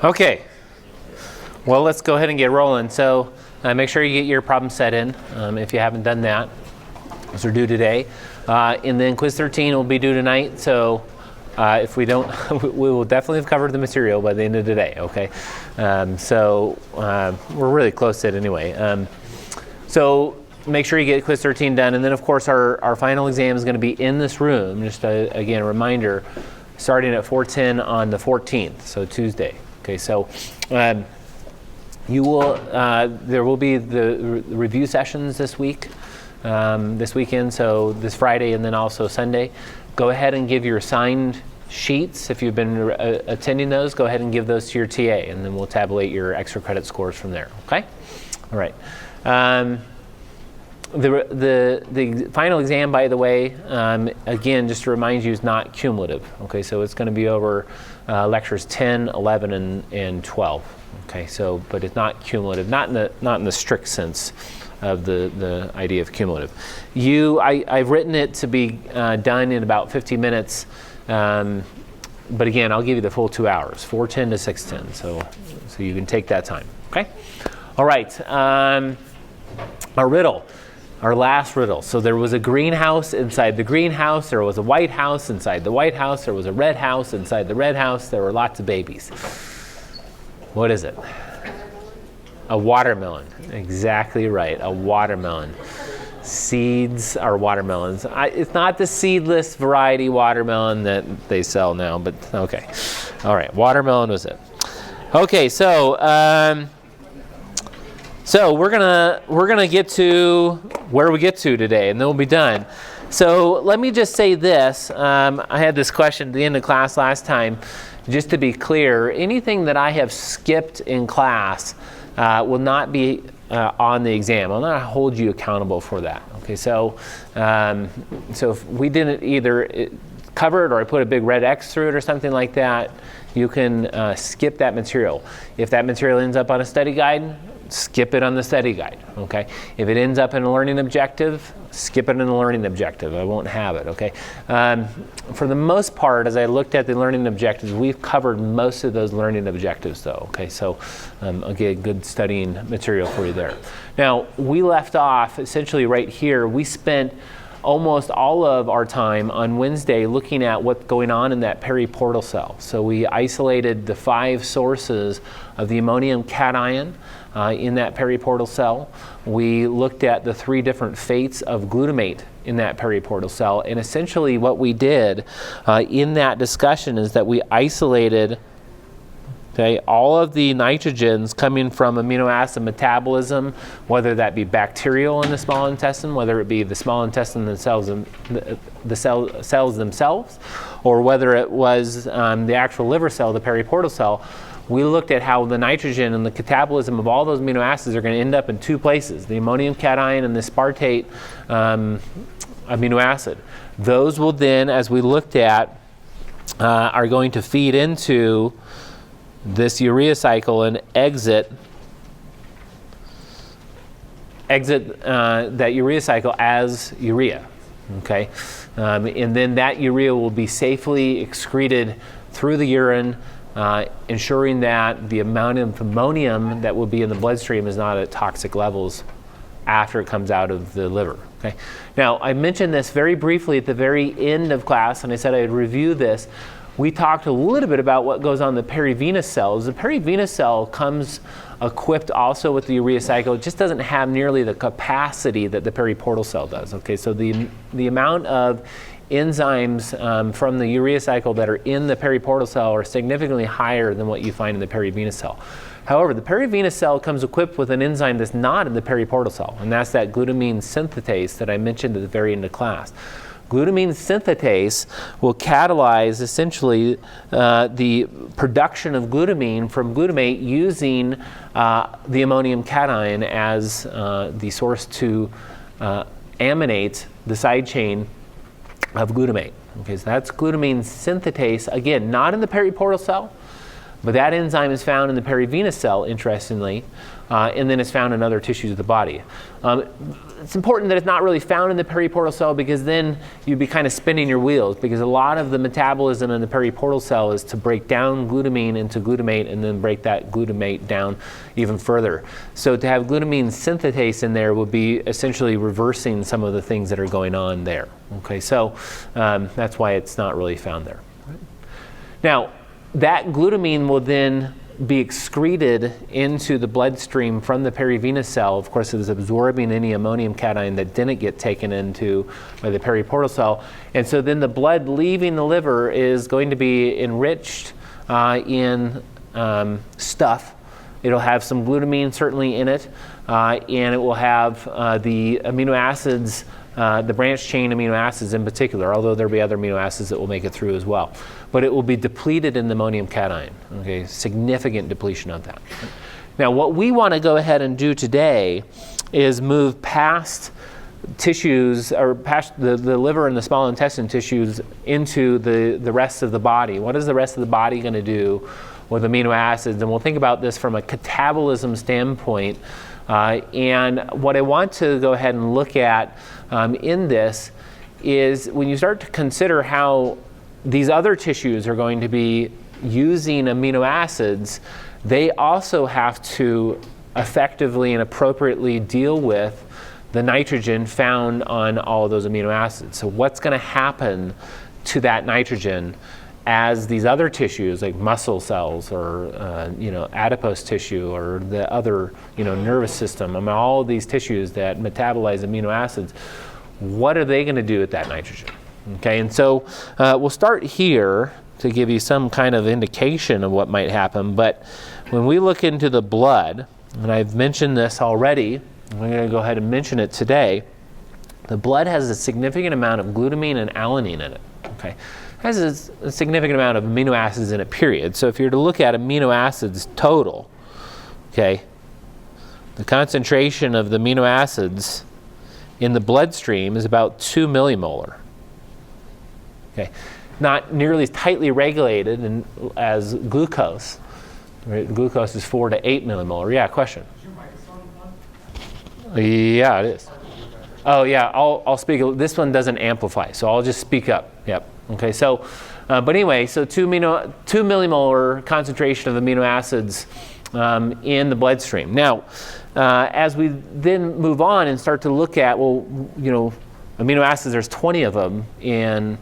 Okay, well, let's go ahead and get rolling. So make sure you get your problem set in if you haven't done that. Those are due today. And then quiz 13 will be due tonight. So if we don't, we will definitely have covered the material by the end of today, okay? So we're really close to it anyway. So make sure you get quiz 13 done. And then, of course, our final exam is going to be in this room. Just again, a reminder, starting at 4:10 on the 14th, so Tuesday. Okay, so you will. There will be the review sessions this week, this weekend. So this Friday and then also Sunday. Go ahead and give your assigned sheets if you've been attending those. Go ahead and give those to your TA, and then we'll tabulate your extra credit scores from there. Okay. All right. The final exam, by the way, again, just to remind you, is not cumulative. Okay, so it's going to be over lectures 10, 11, and 12. Okay, so but it's not cumulative, not in the strict sense of the idea of cumulative. I've written it to be done in about 50 minutes, but again, I'll give you the full 2 hours, 4:10 to 6:10, so you can take that time. Okay, all right. Our riddle. Our last riddle. So there was a greenhouse inside the greenhouse. There was a white house inside the white house. There was a red house inside the red house. There were lots of babies. What is it? A watermelon. Exactly right. A watermelon. Seeds are watermelons. It's not the seedless variety watermelon that they sell now, but okay. All right. Watermelon was it. Okay. So we're gonna get to where we get to today, and then we'll be done. So let me just say this. I had this question at the end of class last time. Just to be clear, anything that I have skipped in class will not be on the exam. I'll not hold you accountable for that. Okay, so if we didn't either cover it or I put a big red X through it or something like that, you can skip that material. If that material ends up on a study guide, skip it on the study guide, okay? If it ends up in a learning objective, skip it in the learning objective. I won't have it, okay? For the most part, as I looked at the learning objectives, we've covered most of those learning objectives though, okay? So I'll get good studying material for you there. Now, we left off essentially right here. We spent almost all of our time on Wednesday looking at what's going on in that periportal cell. So we isolated the 5 sources of the ammonium cation in that periportal cell. We looked at the 3 different fates of glutamate in that periportal cell. And essentially what we did in that discussion is that we isolated all of the nitrogens coming from amino acid metabolism, whether that be bacterial in the small intestine, whether it be the small intestine themselves, the cells themselves, or whether it was the actual liver cell, the periportal cell. We looked at how the nitrogen and the catabolism of all those amino acids are going to end up in 2 places, the ammonium cation and the aspartate amino acid. Those will then, as we looked at, are going to feed into this urea cycle and exit that urea cycle as urea, okay? And then that urea will be safely excreted through the urine, ensuring that the amount of ammonium that will be in the bloodstream is not at toxic levels after it comes out of the liver. Okay. Now, I mentioned this very briefly at the very end of class, and I said I'd review this. We talked a little bit about what goes on in the perivenous cells. The perivenous cell comes equipped also with the urea cycle. It just doesn't have nearly the capacity that the periportal cell does. Okay, so the amount of enzymes from the urea cycle that are in the periportal cell are significantly higher than what you find in the perivenous cell. However, the perivenous cell comes equipped with an enzyme that's not in the periportal cell, and that's that glutamine synthetase that I mentioned at the very end of class. Glutamine synthetase will catalyze essentially the production of glutamine from glutamate using the ammonium cation as the source to aminate the side chain of glutamate. Okay, so that's glutamine synthetase, again, not in the periportal cell, but that enzyme is found in the perivenous cell, interestingly, and then it's found in other tissues of the body. It's important that it's not really found in the periportal cell, because then you'd be kind of spinning your wheels, because a lot of the metabolism in the periportal cell is to break down glutamine into glutamate and then break that glutamate down even further. So to have glutamine synthetase in there would be essentially reversing some of the things that are going on there. Okay, so that's why it's not really found there. Now, that glutamine will then be excreted into the bloodstream from the perivenous cell. Of course, it is absorbing any ammonium cation that didn't get taken into by the periportal cell. And so then the blood leaving the liver is going to be enriched in stuff. It'll have some glutamine certainly in it, and it will have the amino acids, the branched chain amino acids in particular, although there'll be other amino acids that will make it through as well. But it will be depleted in the ammonium cation, okay? Significant depletion of that. Now, what we want to go ahead and do today is move past tissues, or past the liver and the small intestine tissues, into the rest of the body. What is the rest of the body going to do with amino acids? And we'll think about this from a catabolism standpoint. And what I want to go ahead and look at in this is when you start to consider how these other tissues are going to be using amino acids, they also have to effectively and appropriately deal with the nitrogen found on all of those amino acids. So what's going to happen to that nitrogen as these other tissues, like muscle cells or adipose tissue or the other nervous system, I mean, all of these tissues that metabolize amino acids, what are they going to do with that nitrogen? Okay, and so we'll start here to give you some kind of indication of what might happen. But when we look into the blood, and I've mentioned this already, I'm going to go ahead and mention it today. The blood has a significant amount of glutamine and alanine in it. Okay, it has a significant amount of amino acids in it, period. So if you're to look at amino acids total, okay, the concentration of the amino acids in the bloodstream is about 2 millimolar. Okay, not nearly as tightly regulated as glucose. Right? Glucose is 4 to 8 millimolar. Yeah, question. Is your microphone on? Yeah, it is. Oh yeah, I'll speak. This one doesn't amplify, so I'll just speak up. Yep. Okay. So, but anyway, so 2 millimolar concentration of amino acids in the bloodstream. Now, as we then move on and start to look at, amino acids, there's 20 of them in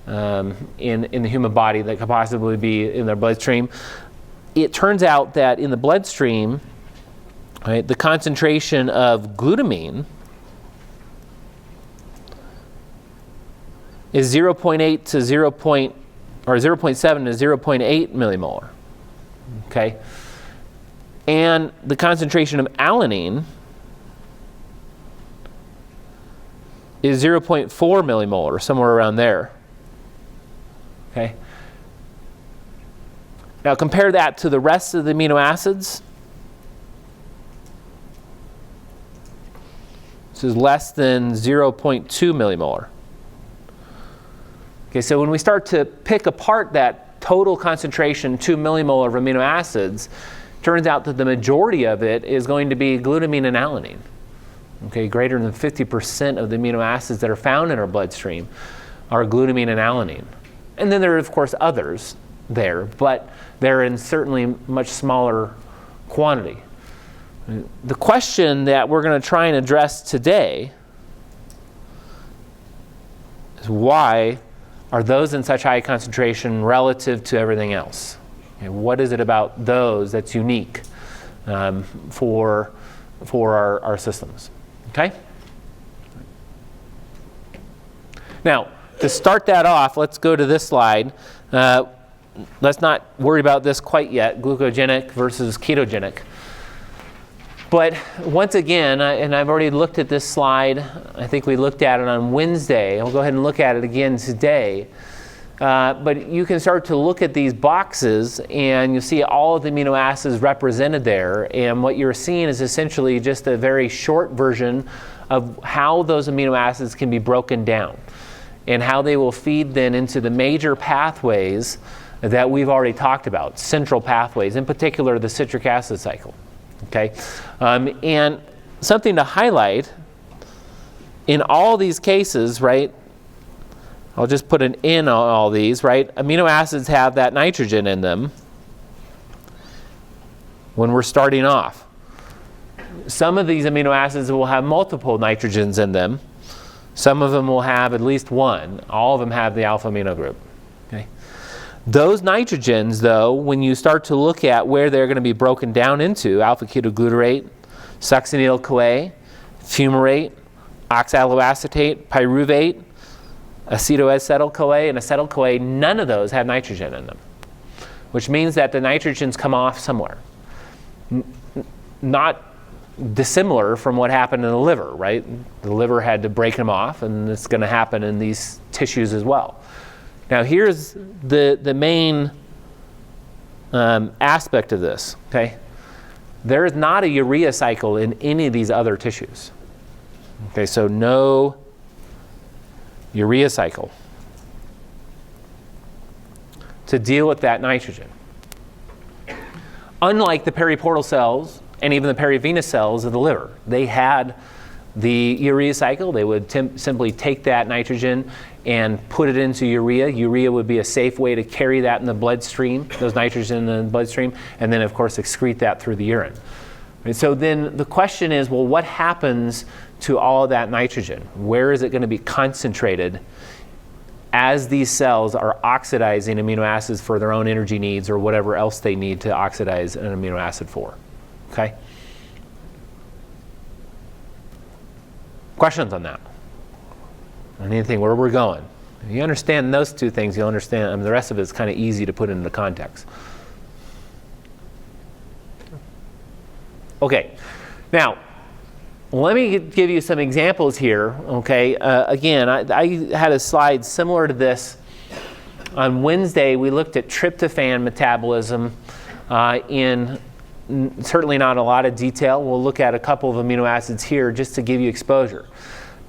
the human body that could possibly be in their bloodstream. It turns out that in the bloodstream, right, the concentration of glutamine is 0.8 to 0.7 to 0.8 millimolar. Okay, and the concentration of alanine is 0.4 millimolar, somewhere around there. Okay. Now compare that to the rest of the amino acids. This is less than 0.2 millimolar. Okay, so when we start to pick apart that total concentration, 2 millimolar of amino acids, turns out that the majority of it is going to be glutamine and alanine. Okay, greater than 50% of the amino acids that are found in our bloodstream are glutamine and alanine. And then there are, of course, others there, but they're in certainly much smaller quantity. The question that we're going to try and address today is, why are those in such high concentration relative to everything else? Okay, what is it about those that's unique for our systems? Okay? Now, to start that off, let's go to this slide. Let's not worry about this quite yet, glucogenic versus ketogenic. But once again, and I've already looked at this slide, I think we looked at it on Wednesday. I'll go ahead and look at it again today. But you can start to look at these boxes and you see all of the amino acids represented there. And what you're seeing is essentially just a very short version of how those amino acids can be broken down and how they will feed then into the major pathways that we've already talked about, central pathways, in particular the citric acid cycle. Okay, and something to highlight, in all these cases, right, I'll just put an in on all these, right? Amino acids have that nitrogen in them when we're starting off. Some of these amino acids will have multiple nitrogens in them. Some of them will have at least one. All of them have the alpha amino group. Okay. Those nitrogens, though, when you start to look at where they're going to be broken down into, alpha-ketoglutarate, succinyl-CoA, fumarate, oxaloacetate, pyruvate, acetoacetyl-CoA, and acetyl-CoA, none of those have nitrogen in them, which means that the nitrogens come off somewhere. Not dissimilar from what happened in the liver, right? The liver had to break them off, and it's going to happen in these tissues as well. Now here's the main aspect of this, okay? There is not a urea cycle in any of these other tissues. Okay, so no urea cycle to deal with that nitrogen. Unlike the periportal cells and even the perivenous cells of the liver, they had the urea cycle. They would simply take that nitrogen and put it into urea. Urea would be a safe way to carry that in the bloodstream, those nitrogen in the bloodstream, and then of course excrete that through the urine. And so then the question is, well, what happens to all of that nitrogen? Where is it going to be concentrated as these cells are oxidizing amino acids for their own energy needs or whatever else they need to oxidize an amino acid for? Okay? Questions on that? Anything where we're going? If you understand those two things, you'll understand. I mean, the rest of it is kind of easy to put into context. Okay, now let me give you some examples here. Okay, again, I had a slide similar to this. On Wednesday, we looked at tryptophan metabolism in certainly not a lot of detail. We'll look at a couple of amino acids here just to give you exposure.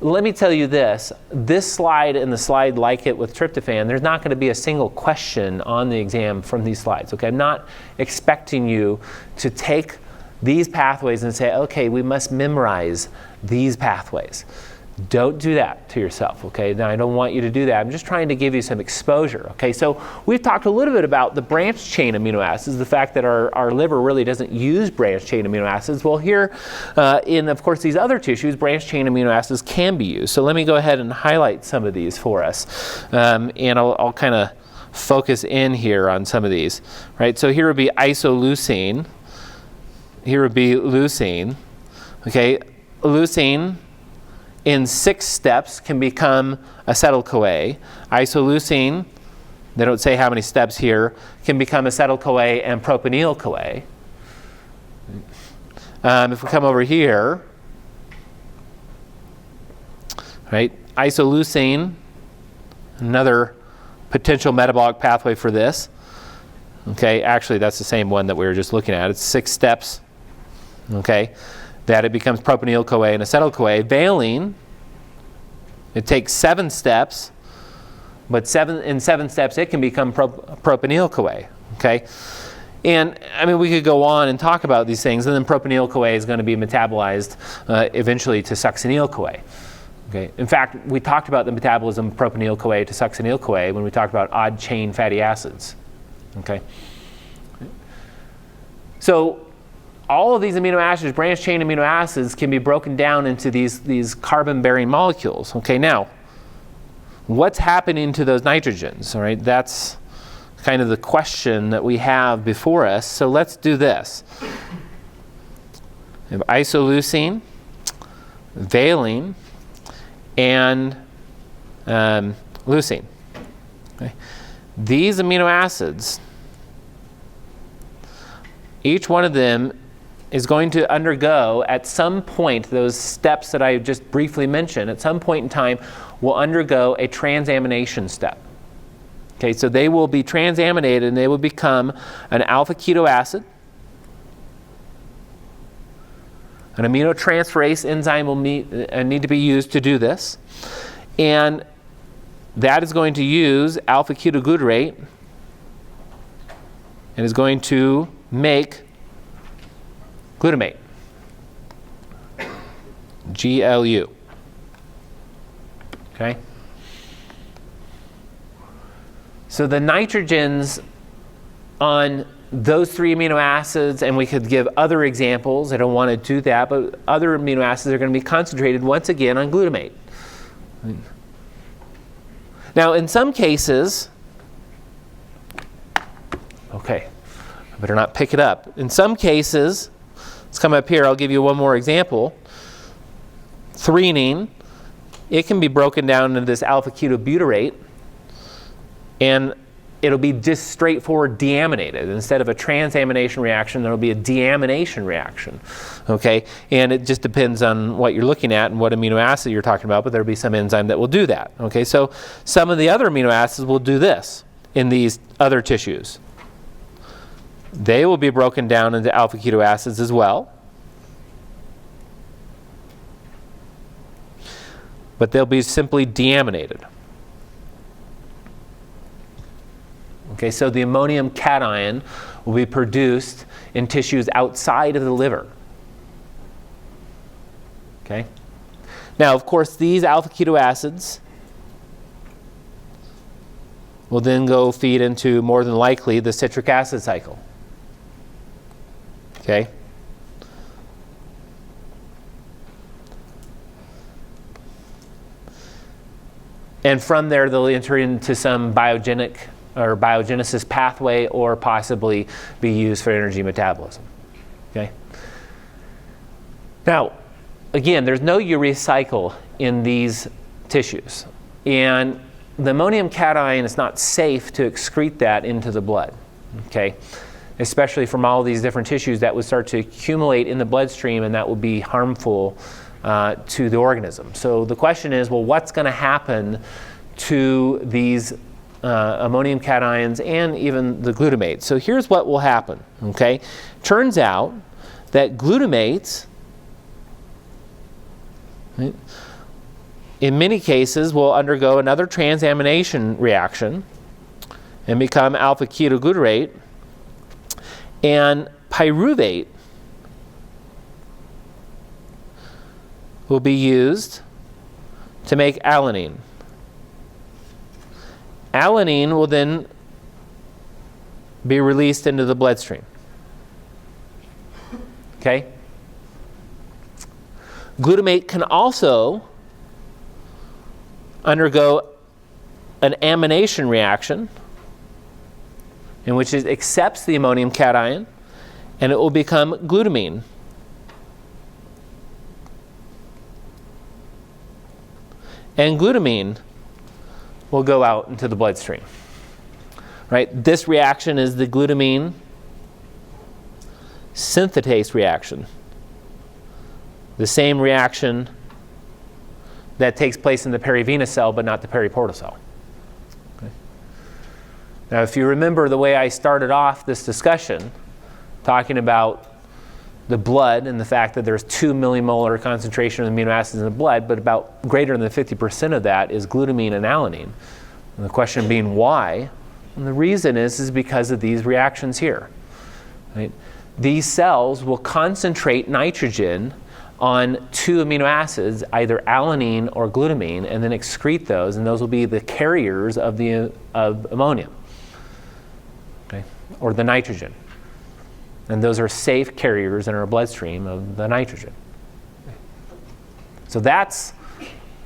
Let me tell you this slide and the slide like it with tryptophan, there's not going to be a single question on the exam from these slides. Okay, I'm not expecting you to take these pathways and say, okay, we must memorize these pathways. Don't do that to yourself, okay? Now, I don't want you to do that. I'm just trying to give you some exposure, okay? So we've talked a little bit about the branched chain amino acids, the fact that our liver really doesn't use branched chain amino acids. Well, here in, of course, these other tissues, branched chain amino acids can be used. So let me go ahead and highlight some of these for us. And I'll kind of focus in here on some of these, right? So here would be isoleucine. Here would be leucine. Okay, leucine in 6 steps can become acetyl-CoA. Isoleucine, they don't say how many steps here, can become acetyl-CoA and propanil-CoA. If we come over here, right, isoleucine, another potential metabolic pathway for this. Okay, actually that's the same one that we were just looking at. It's 6 steps. Okay, that it becomes propanil-CoA and acetyl-CoA. Valine, it takes 7 steps, but in 7 steps it can become propanil-CoA. Okay, and I mean we could go on and talk about these things, and then propanil-CoA is going to be metabolized eventually to succinyl-CoA. Okay, in fact, we talked about the metabolism of propanil-CoA to succinyl-CoA when we talked about odd chain fatty acids. Okay, so all of these amino acids, branched chain amino acids, can be broken down into these carbon-bearing molecules. Okay, now, what's happening to those nitrogens? All right, that's kind of the question that we have before us. So let's do this. We have isoleucine, valine, and leucine. Okay. These amino acids, each one of them is going to undergo at some point, those steps that I just briefly mentioned, at some point in time will undergo a transamination step. Okay, so they will be transaminated and they will become an alpha keto acid. An aminotransferase enzyme will need to be used to do this. And that is going to use alpha ketoglutarate and is going to make Glutamate. GLU. Okay? So the nitrogens on those 3 amino acids, and we could give other examples, I don't want to do that, but other amino acids are going to be concentrated once again on glutamate. Now in some cases, okay, I better not pick it up. In some cases, let's come up here, I'll give you one more example. Threonine, it can be broken down into this alpha-ketobutyrate, and it'll be just straightforward deaminated. Instead of a transamination reaction, there will be a deamination reaction. Okay? And it just depends on what you're looking at and what amino acid you're talking about, but there'll be some enzyme that will do that. Okay? So some of the other amino acids will do this in these other tissues. They will be broken down into alpha keto acids as well. But they'll be simply deaminated. Okay, so the ammonium cation will be produced in tissues outside of the liver. Okay? Now, of course, these alpha keto acids will then go feed into, more than likely, the citric acid cycle. Okay? And from there, they'll enter into some biogenic or biogenesis pathway, or possibly be used for energy metabolism. Okay? Now, again, there's no urea cycle in these tissues. And the ammonium cation is not safe to excrete that into the blood. Okay? Especially from all these different tissues that would start to accumulate in the bloodstream, and that would be harmful to the organism. So the question is, well, what's going to happen to these ammonium cations and even the glutamate? So here's what will happen. Okay, turns out that glutamates, right, in many cases will undergo another transamination reaction and become alpha ketoglutarate, and pyruvate will be used to make alanine. Alanine will then be released into the bloodstream. Okay? Glutamate can also undergo an amination reaction in which it accepts the ammonium cation, and it will become glutamine. And glutamine will go out into the bloodstream. Right? This reaction is the glutamine synthetase reaction. The same reaction that takes place in the perivenous cell, but not the periportal cell. Okay. Now, if you remember the way I started off this discussion, talking about the blood and the fact that there's 2 millimolar concentration of amino acids in the blood, but about greater than 50% of that is glutamine and alanine. And the question being why? And the reason is because of these reactions here. Right? These cells will concentrate nitrogen on 2 amino acids, either alanine or glutamine, and then excrete those, and those will be the carriers of ammonium, okay, or the nitrogen. And those are safe carriers in our bloodstream of the nitrogen. So that's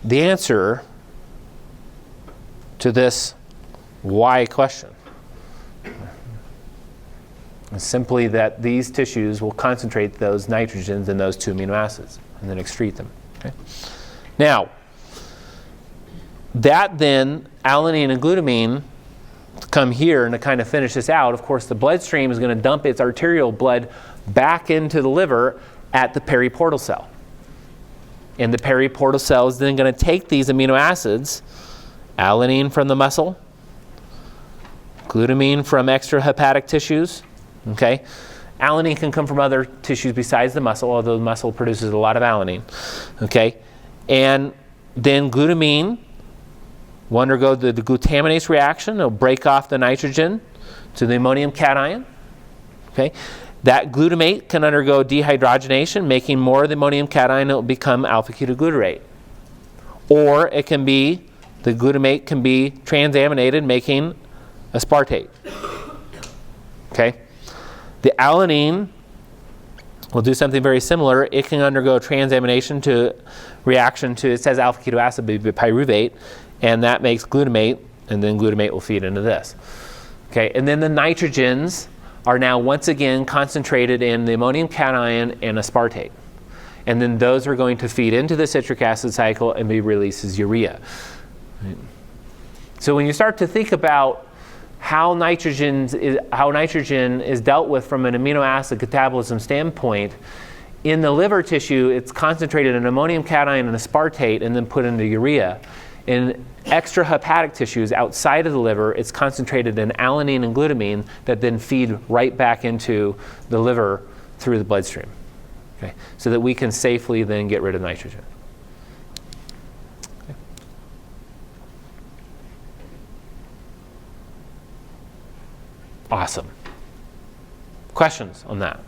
the answer to this why question. It's simply that these tissues will concentrate those nitrogens in those 2 amino acids and then excrete them. Okay? Now, that then, alanine and glutamine, come here and to kind of finish this out, of course the bloodstream is going to dump its arterial blood back into the liver at the periportal cell. And the periportal cell is then going to take these amino acids, alanine from the muscle, glutamine from extrahepatic tissues. Okay? Alanine can come from other tissues besides the muscle, although the muscle produces a lot of alanine. Okay? And then glutamine will undergo the glutaminase reaction. It'll break off the nitrogen to the ammonium cation. Okay? That glutamate can undergo dehydrogenation, making more of the ammonium cation. It will become alpha-ketoglutarate. Or it can be, the glutamate can be transaminated, making aspartate. Okay? The alanine will do something very similar. It can undergo transamination to reaction to, it says alpha-keto acid, but pyruvate, and that makes glutamate, and then glutamate will feed into this. Okay, and then the nitrogens are now once again concentrated in the ammonium cation and aspartate. And then those are going to feed into the citric acid cycle and be released as urea. Right. So when you start to think about how nitrogen is dealt with from an amino acid catabolism standpoint, in the liver tissue, it's concentrated in ammonium cation and aspartate and then put into urea. In extrahepatic tissues outside of the liver, it's concentrated in alanine and glutamine that then feed right back into the liver through the bloodstream. Okay? So that we can safely then get rid of nitrogen. Okay. Awesome. Questions on that?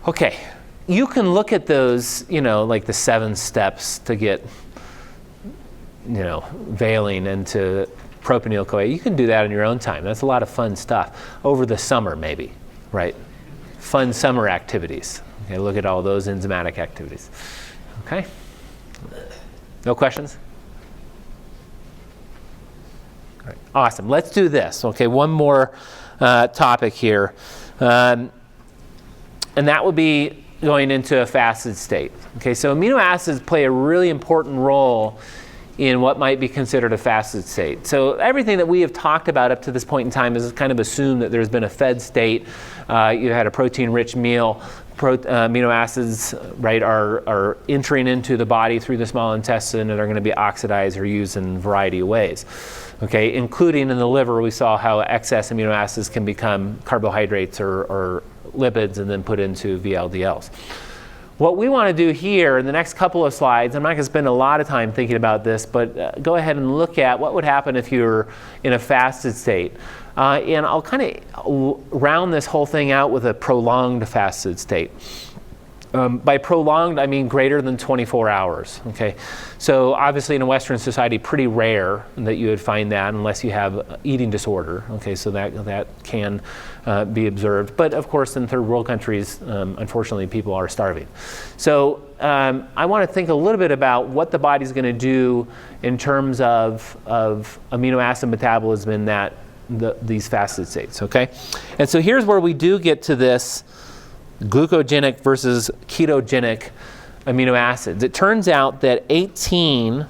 Okay, you can look at those, like the 7 steps to get, valine into propionyl-CoA. You can do that in your own time. That's a lot of fun stuff. Over the summer, maybe, right? Fun summer activities. Okay, look at all those enzymatic activities. Okay? No questions? All right, awesome. Let's do this. Okay, one more topic here. And that would be going into a fasted state. Okay, so amino acids play a really important role in what might be considered a fasted state. So everything that we have talked about up to this point in time is kind of assumed that there's been a fed state. You had a protein-rich meal. Amino acids, right, are entering into the body through the small intestine and are going to be oxidized or used in a variety of ways. Okay, including in the liver, we saw how excess amino acids can become carbohydrates or lipids and then put into VLDLs. What we want to do here in the next couple of slides, I'm not going to spend a lot of time thinking about this, but go ahead and look at what would happen if you were in a fasted state. And I'll kind of round this whole thing out with a prolonged fasted state. By prolonged, I mean greater than 24 hours. Okay, so obviously in a Western society, pretty rare that you would find that unless you have eating disorder. Okay, so that can be observed. But of course, in third world countries, unfortunately, people are starving. So I want to think a little bit about what the body's going to do in terms of amino acid metabolism in these fasted states. Okay, and so here's where we do get to this glucogenic versus ketogenic amino acids. It turns out that 18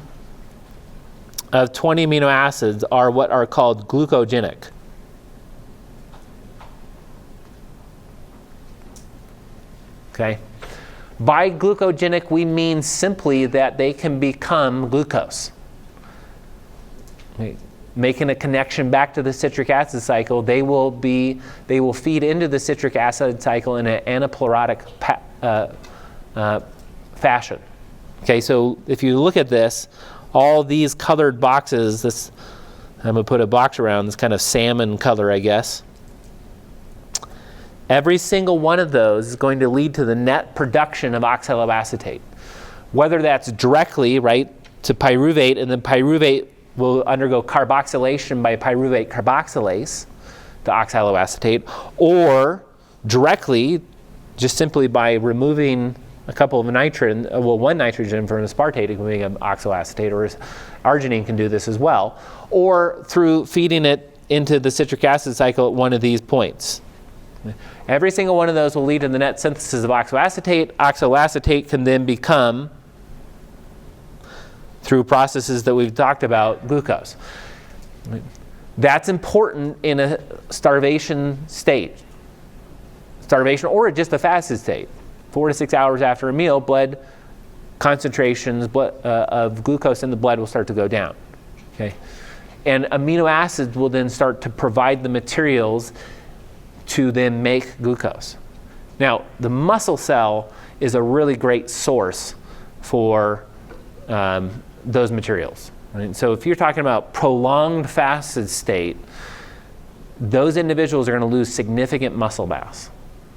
of 20 amino acids are what are called glucogenic. Okay? By glucogenic, we mean simply that they can become glucose. Okay. Making a connection back to the citric acid cycle, they will feed into the citric acid cycle in an anaplerotic fashion. Okay, so if you look at this, all these colored boxes, I'm going to put a box around this kind of salmon color, I guess. Every single one of those is going to lead to the net production of oxaloacetate. Whether that's directly, right, to pyruvate, and then pyruvate will undergo carboxylation by pyruvate carboxylase to oxaloacetate, or directly, just simply by removing a couple of one nitrogen from aspartate, it can become oxaloacetate, or arginine can do this as well, or through feeding it into the citric acid cycle at one of these points. Every single one of those will lead to the net synthesis of oxaloacetate. Oxaloacetate can then become, through processes that we've talked about, glucose. That's important in a starvation state. Starvation or just a fasted state. 4 to 6 hours after a meal, blood concentrations of glucose in the blood will start to go down. Okay? And amino acids will then start to provide the materials to then make glucose. Now, the muscle cell is a really great source for those materials, Right? So if you're talking about prolonged fasted state, those individuals are going to lose significant muscle mass.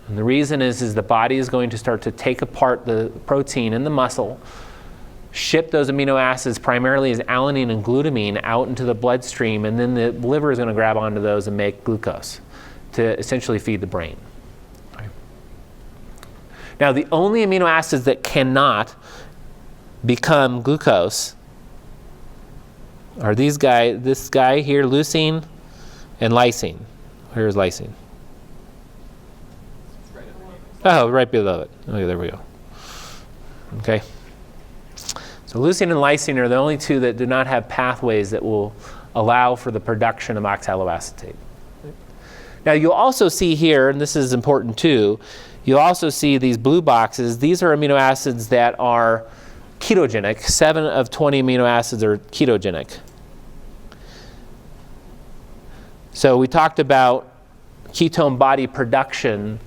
And the reason is the body is going to start to take apart the protein in the muscle, ship those amino acids primarily as alanine and glutamine out into the bloodstream, and then the liver is going to grab onto those and make glucose to essentially feed the brain. Okay. Now, the only amino acids that cannot become glucose are this guy here, leucine, and lysine. Where's lysine? Oh, right below it. Okay, there we go. Okay. So leucine and lysine are the only two that do not have pathways that will allow for the production of oxaloacetate. Now you'll also see here, and this is important too, you'll also see these blue boxes. These are amino acids that are ketogenic. 7 of 20 amino acids are ketogenic. So we talked about ketone body production.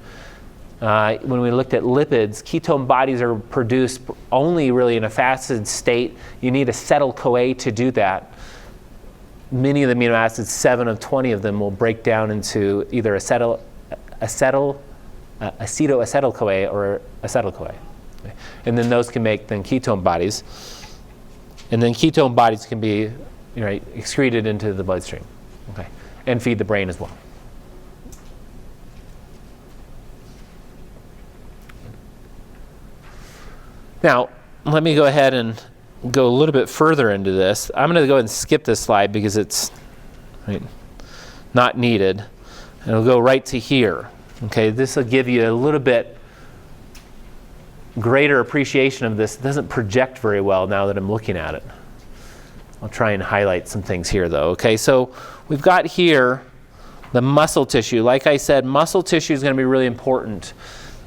When we looked at lipids, ketone bodies are produced only really in a fasted state. You need acetyl-CoA to do that. Many of the amino acids, 7 of 20 of them, will break down into either acetoacetyl-CoA or acetyl-CoA. Okay. And then those can make then ketone bodies. And then ketone bodies can be excreted into the bloodstream, okay, and feed the brain as well. Now, let me go ahead and go a little bit further into this. I'm going to go ahead and skip this slide because it's not needed. And it'll go right to here. Okay, this will give you a little bit greater appreciation of this. It doesn't project very well now that I'm looking at it. I'll try and highlight some things here though. Okay, so we've got here the muscle tissue. Like I said, muscle tissue is going to be really important.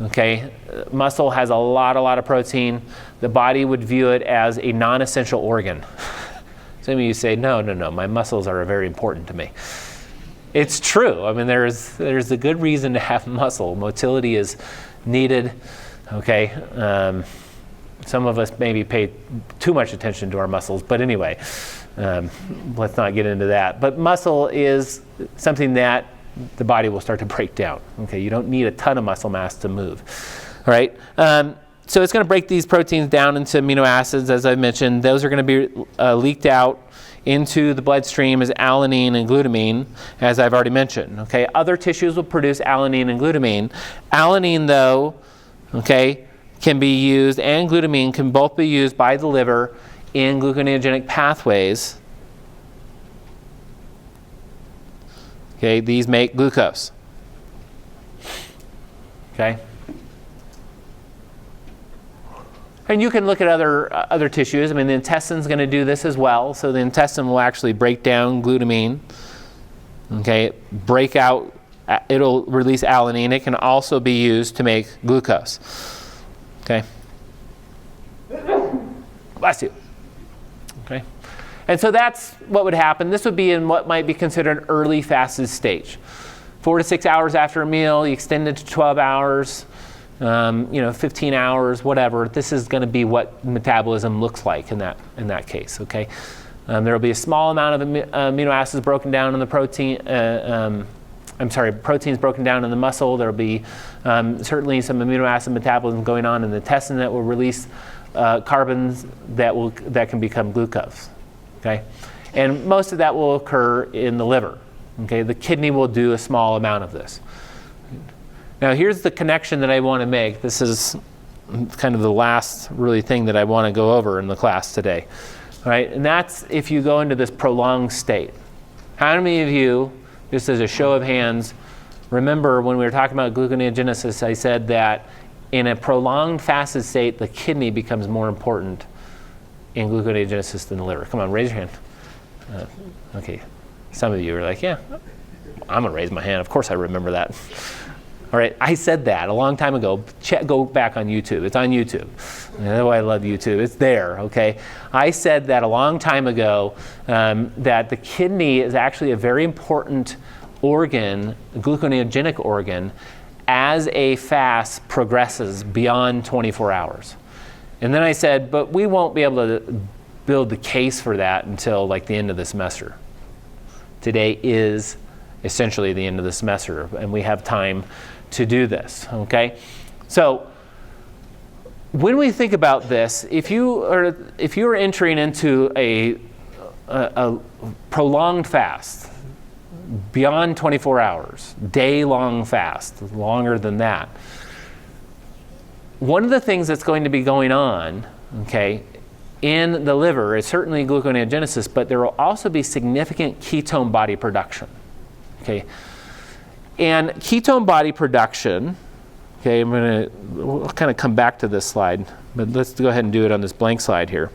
Okay, muscle has a lot of protein. The body would view it as a non-essential organ. Some of you say, no, my muscles are very important to me. It's true. I mean, there's a good reason to have muscle. Motility is needed. Okay, some of us maybe pay too much attention to our muscles, but anyway, let's not get into that. But muscle is something that the body will start to break down. Okay, you don't need a ton of muscle mass to move. All right, so it's going to break these proteins down into amino acids, as I mentioned. Those are going to be leaked out into the bloodstream as alanine and glutamine, as I've already mentioned. Okay, other tissues will produce alanine and glutamine. Alanine, though, okay, can be used, and glutamine can both be used by the liver in gluconeogenic pathways. Okay, these make glucose. Okay. And you can look at other tissues. I mean, the intestine's going to do this as well. So the intestine will actually break down glutamine. Okay, it'll release alanine. It can also be used to make glucose. Okay. Bless you. Okay. And so that's what would happen. This would be in what might be considered an early fasted stage. 4 to 6 hours after a meal, you extend it to 12 hours, 15 hours, whatever. This is going to be what metabolism looks like in that case. Okay, there will be a small amount of amino acids broken down in the protein. Proteins broken down in the muscle. There will be certainly some amino acid metabolism going on in the intestine that will release carbons that can become glucose. Okay, and most of that will occur in the liver. Okay, the kidney will do a small amount of this. Now here's the connection that I want to make. This is kind of the last really thing that I want to go over in the class today. All right, and that's if you go into this prolonged state. How many of you, just as a show of hands, remember when we were talking about gluconeogenesis, I said that in a prolonged fasted state, the kidney becomes more important in gluconeogenesis than the liver? Come on, raise your hand. Okay, some of you are like, yeah, I'm going to raise my hand. Of course I remember that. All right, I said that a long time ago. Go back on YouTube. It's on YouTube. That's why I love YouTube. It's there, okay? I said that a long time ago, that the kidney is actually a very important organ, a gluconeogenic organ, as a fast progresses beyond 24 hours. And then I said, but we won't be able to build the case for that until like the end of the semester. Today is essentially the end of the semester, and we have time to do this, okay? So when we think about this, if you are entering into a prolonged fast, beyond 24 hours, day-long fast, longer than that, one of the things that's going to be going on, okay, in the liver is certainly gluconeogenesis, but there will also be significant ketone body production, okay? And ketone body production, okay, we'll kind of come back to this slide, but let's go ahead and do it on this blank slide here.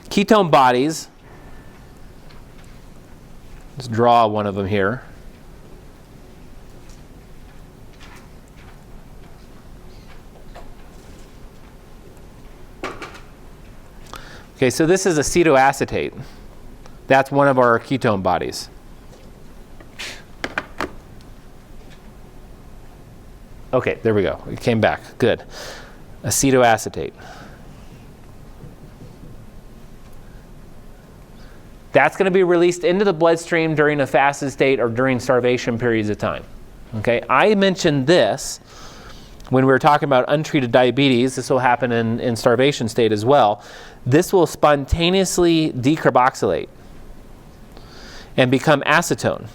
Ketone bodies, let's draw one of them here. Okay, so this is acetoacetate. That's one of our ketone bodies. Okay, there we go. It came back. Good. Acetoacetate. That's going to be released into the bloodstream during a fasted state or during starvation periods of time. Okay, I mentioned this when we were talking about untreated diabetes. This will happen in starvation state as well. This will spontaneously decarboxylate and become acetone.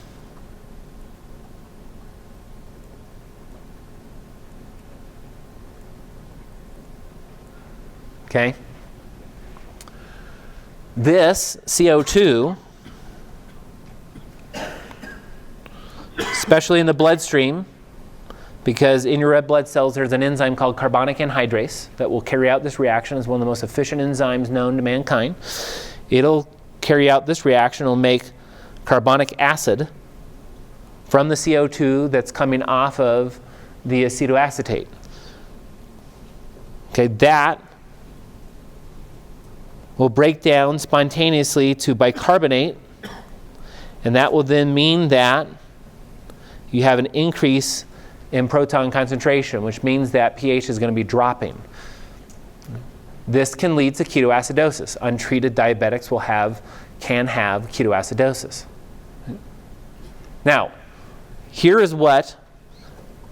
Okay? This CO2, especially in the bloodstream, because in your red blood cells there's an enzyme called carbonic anhydrase that will carry out this reaction. It's one of the most efficient enzymes known to mankind. It'll carry out this reaction. It'll make carbonic acid from the CO2 that's coming off of the acetoacetate. Okay, that will break down spontaneously to bicarbonate, and that will then mean that you have an increase in proton concentration, which means that pH is going to be dropping. This can lead to ketoacidosis. Untreated diabetics can have ketoacidosis. Now, here is what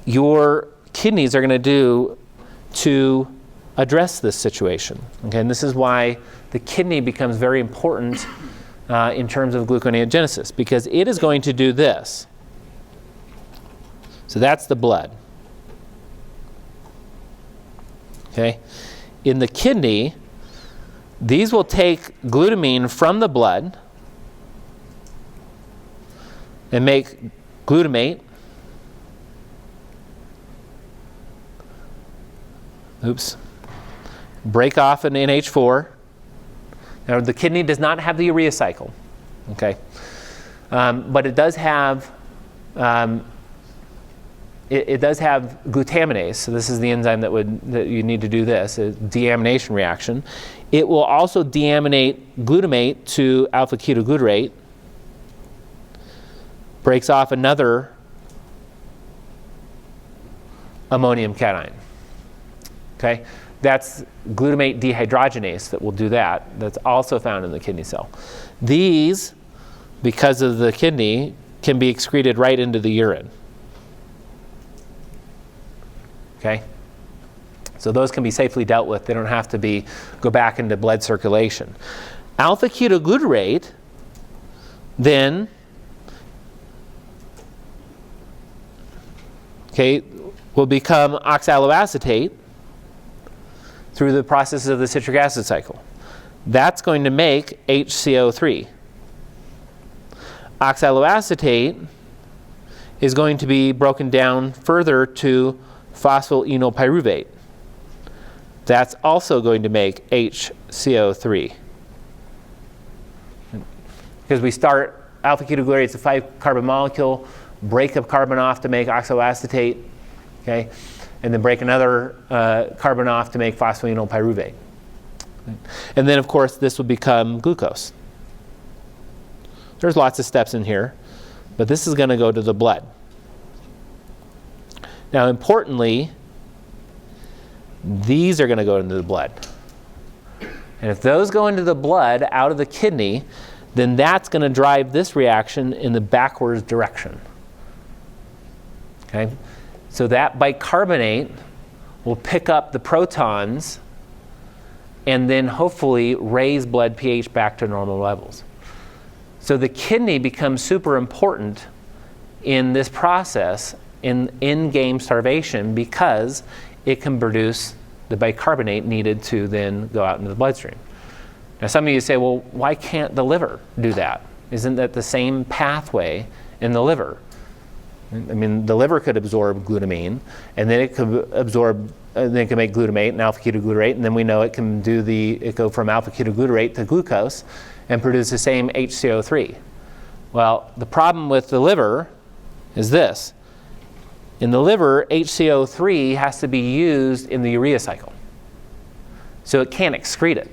your kidneys are going to do to address this situation. Okay, and this is why the kidney becomes very important in terms of gluconeogenesis, because it is going to do this. So that's the blood. Okay, in the kidney, these will take glutamine from the blood and make glutamate. Oops. Break off an NH4. Now, the kidney does not have the urea cycle, okay, but it does have it does have glutaminase. So this is the enzyme that you need to do this, a deamination reaction. It will also deaminate glutamate to alpha ketoglutarate. Breaks off another ammonium cation. Okay. That's glutamate dehydrogenase that will do that. That's also found in the kidney cell. These, because of the kidney, can be excreted right into the urine. Okay? So those can be safely dealt with. They don't have to go back into blood circulation. Alpha ketoglutarate then, okay, will become oxaloacetate through the processes of the citric acid cycle. That's going to make HCO3. Oxaloacetate is going to be broken down further to phosphoenolpyruvate. That's also going to make HCO3. Because we start, alpha ketoglutarate is a 5-carbon molecule, break a carbon off to make oxaloacetate, okay? And then break another carbon off to make phosphoenolpyruvate. And then, of course, this will become glucose. There's lots of steps in here, but this is going to go to the blood. Now, importantly, these are going to go into the blood. And if those go into the blood out of the kidney, then that's going to drive this reaction in the backwards direction. Okay? So that bicarbonate will pick up the protons and then hopefully raise blood pH back to normal levels. So the kidney becomes super important in this process in in-game starvation because it can produce the bicarbonate needed to then go out into the bloodstream. Now some of you say, well, why can't the liver do that? Isn't that the same pathway in the liver? I mean, the liver could absorb glutamine, and then it could absorb, then it can make glutamate and alpha-ketoglutarate, and then we know it can do it go from alpha-ketoglutarate to glucose and produce the same HCO3. Well, the problem with the liver is this. In the liver, HCO3 has to be used in the urea cycle. So it can't excrete it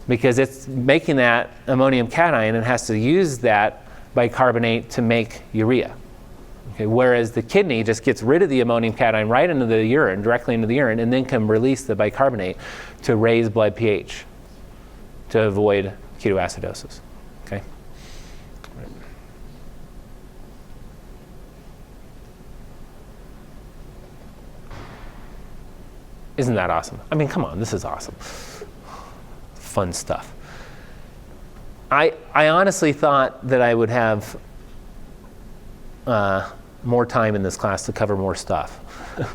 because it's making that ammonium cation and has to use that bicarbonate to make urea. Okay, whereas the kidney just gets rid of the ammonium cation right into the urine, directly into the urine, and then can release the bicarbonate to raise blood pH to avoid ketoacidosis. Okay? Isn't that awesome? I mean, come on, this is awesome. Fun stuff. I honestly thought that I would have more time in this class to cover more stuff.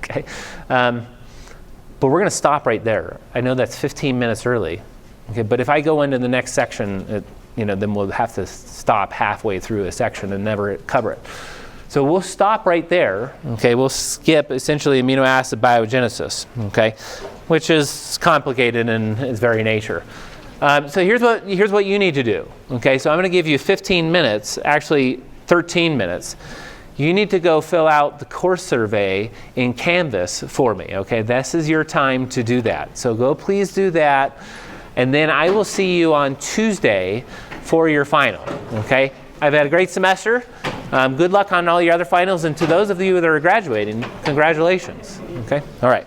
Okay, but we're going to stop right there. I know that's 15 minutes early. Okay, but if I go into the next section, then we'll have to stop halfway through a section and never cover it. So we'll stop right there. Okay, we'll skip essentially amino acid biogenesis. Okay, which is complicated in its very nature. So here's what you need to do. Okay, so I'm going to give you 15 minutes, actually 13 minutes. You need to go fill out the course survey in Canvas for me. Okay, this is your time to do that. So go please do that, and then I will see you on Tuesday for your final. Okay, I've had a great semester. Good luck on all your other finals, and to those of you that are graduating, congratulations. Okay, all right.